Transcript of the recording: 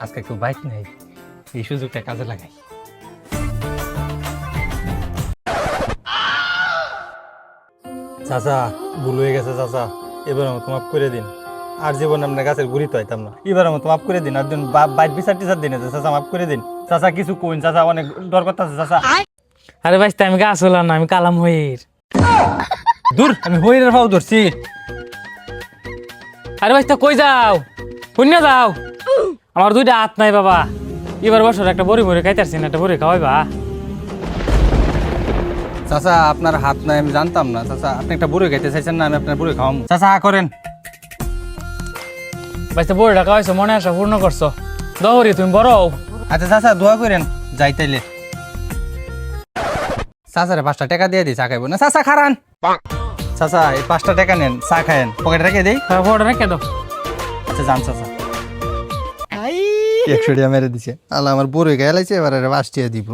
আজকে একটু বাইক নেই, এই সুযোগটা কাজে লাগাই। চাচা ভুল হয়ে গেছে চাচা, এবার আমার মাফ করে দিন। আর জীবন আপনার গাছের গুড়ি তো আইতাম না, এবার আমার মাফ করে দিন। আর দিন বাইক বিচার টিচার দিন চাচা, মাফ করে দিন চাচা। কিছু কইন চাচা, অনেক ডর করতেছে চাচা। আরে ভাই আমি গাছ হলাম না, আমি কালাম হইর। দূর, আমি হইরের পাও ধরছি। আরে ভাই কই যাও, শূন্য যাও। আমার দুইটা হাত নাই বাবা, এবার বছর একটা বড়ি বড়ি খাইতেছি না, একটা বড়ি খাওয়াইবা। চাচা আপনার হাত নাই আমি জানতাম না চাচা, আপনি একটা বুড়ো খাইতে চাইছেন না, আমি আপনার বুড়ো খাওয়াম। চাচা করেন। ভাই বড়িটা খাওয়াইছো, মনে আসা পূর্ণ করছো। দহরি তুমি বড় হও। আচ্ছা চাচা দোয়া করেন, যাই তাইলে। চাচারে 5টা টাকা দিয়ে দিই, চা খাইব না। চাচা খারান। চাচা এই 5টা টাকা নেন, চা খায়েন, পকেটে রেখে দিই। বড় রেখে দাও। আচ্ছা যান চাচা। 100 টাকা মেরে দিছে, আল্লাহ আমার বুড়ো গেলাইছে, এবার 5 টাকা দিব।